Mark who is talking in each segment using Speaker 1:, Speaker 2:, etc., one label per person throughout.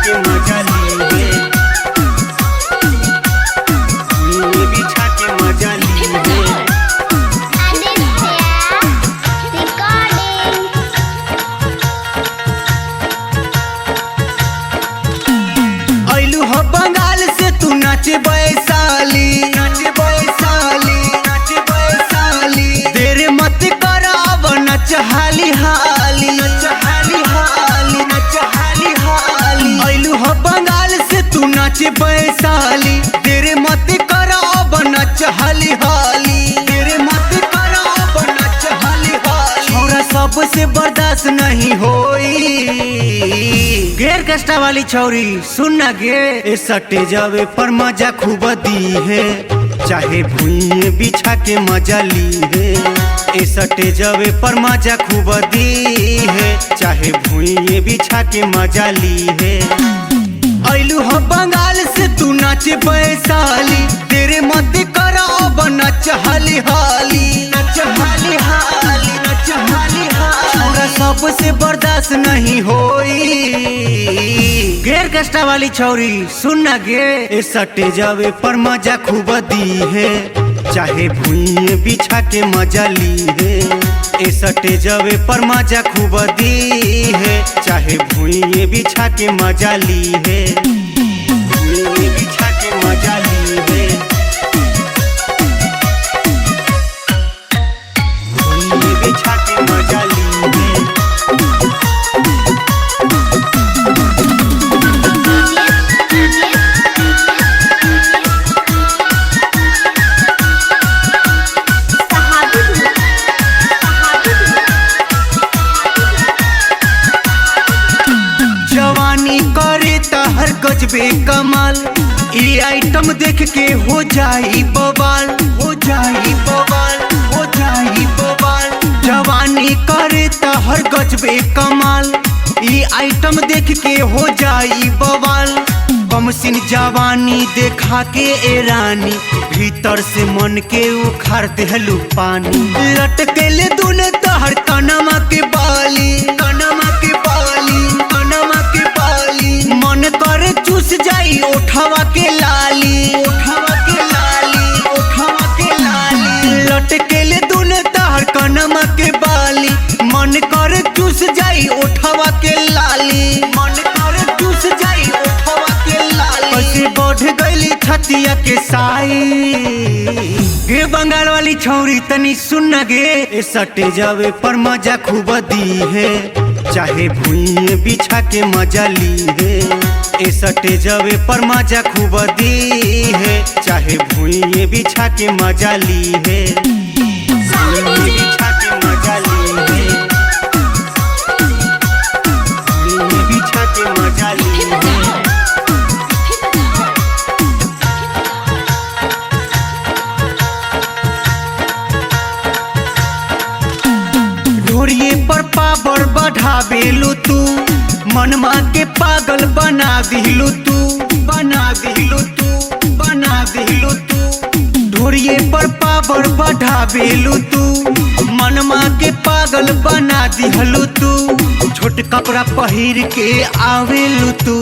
Speaker 1: के मजा लिए, भुइये बिछा के मजा लिए। ऐलू हो बंगाल से तू नाचे वैशाली, नाचे वैशाली, नाचे वैशाली। देर मत कर अब नच हाली हाली, नच हाली हाली, नच हाली हाली। ऐलू हो बंगाल से तू नाचे वैशाली, देर मत कर अब नच हाली हाली, देर मत कर अब नच हाली हाली। छोरा सबसे बर्दाश्त नहीं होई, घेर कष्टा वाली छौरी सुन ना गे। ए सटे जावे पर मजा खूब दी है, चाहे भुइये बिछा के मजा ली है। ए सटे जावे पर मजा खूब दी है, चाहे भुइये बिछा के मजा ली है। ऐलू हो बंगाल से तू नाचे वैशाली, तेरे मत कर अब नच हाली हाली, नच हाली हाली, नच हाली हाली। छोरा सबसे बर्दाश्त नहीं होई, घेर कष्टा वाली छौरी सुन ना गे। ए सटे जावे पर मजा खूब दी है, चाहे भुइये बिछा के मजा ली है। ए सटे जावे पर मजा खूब दी है, चाहे भुइये बिछा के मजा ली है, भुइये बिछा के मजा ली है, भुइये बिछा के मजा ली है। जवानी करे तहर गजबे कमाल, ये आइटम देख के हो जाई बवाल, हो जाई बवाल, हो जाई बवाल। जवानी करे तहर गजबे कमाल, ये आइटम देख के हो जाई बवाल। कमसिन जवानी देखा के ए रानी, भीतर से मन के उखाड़ देहलू पानी। लटके ले दूने तहर कनमा के बाली, कनमा के बाली, कनमा के बाली। मन करे चूस जाई ओठवा के लाली, ओठवा के लाली, ओठवा के लाली। लटके ले दूने तहर कनमा के बाली, मन करे चूस जाई ओठवा के लाली, मन करे चूस जाई ओठवा के लाली। कैसे बढ़ गईली छतिया के साई, गे बंगाल वाली छौरी तनी सुन ना गे। ए सटे जावे पर मजा खूब दी है, चाहे भुइये बिछा के मजा ली है। ए सटे जावे पर मजा खूब दी है, चाहे भुइये बिछा के मजा ली है, भुइये बिछा के मजा ली है, भुइये बिछा के मजा ली है। ढोरिए पर पावर बढ़ावेलू तू, मनमा के पागल बना दिलू तू, बना दिलू तू, बना दिलू तू। ढोरिए पर पावर बढ़ावेलू तू, मनमा के पागल बना दिहलू तू। छोट कपड़ा पहिर के आवेलू तू,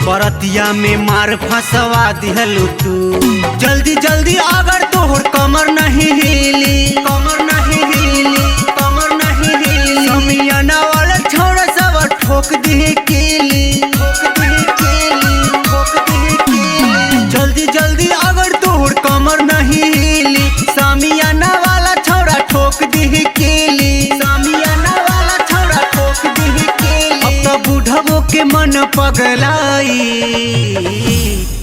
Speaker 1: बरतिया में मार फंसवा दिहलू तू। जल्दी जल्दी अगर तोहर कमर नहीं हिली, कमर नहीं हिली, कमर नहीं हिली। समियाना वाला छोरा सब ठोक दी केली, ठोक दी केली, ठोक दी केली। जल्दी जल्दी अगर तोहर कमर नहीं हिली, समियाना वाला छोरा ठोक दी केली, समियाना वाला छोरा ठोक दी केली। अब तो बूढ़बो के मन पगलाई,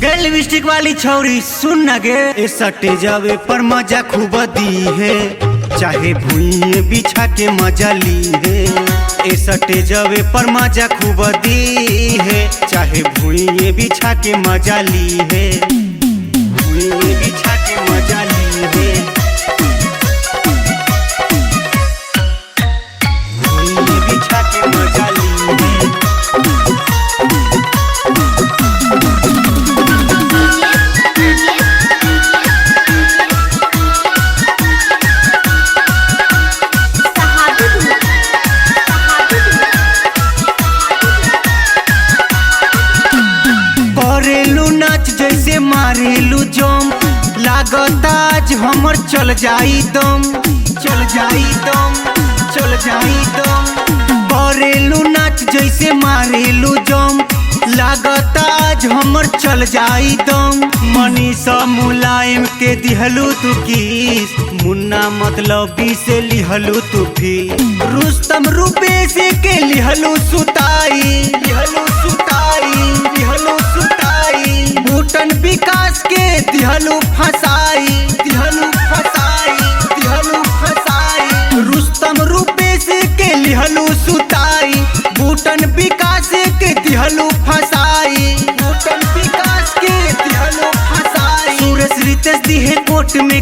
Speaker 1: गल लिपस्टिक वाली छौरी सुन ना गे। ए सटे जावे पर मजा खूब दी है, चाहे भुइये बिछा के मजा ली है। ए सटे जावे पर मजा खूब दी है, चाहे भुइये बिछा के मजा ली है, भुइये बिछा के मजा ली है, भुइये बिछा के मजा ली है। लागता आज हमर चल जाई दम, चल जाई दम, चल जाई दम। करेलू नाच जैसे मारेलू जम, लागता आज हमर चल जाई दम। मनीषा मुलायम के दिहलू तू किस, मुन्ना मतलबी से लिहलू तू फीस। रुस्तम रूपेश के लिहलू सुताई, लिहलू सुताई, लिहलू सुताई। भूटन विकास के दिहलू फसाई, दिहलू फसाई, दिहलू फसाई। रुस्तम रूपेश के लिहलू सुताई, भूटन विकास के दिहलू फसाई, भूटन विकास के दिहलू फसाई। सूरज रितेश दिहे कोट में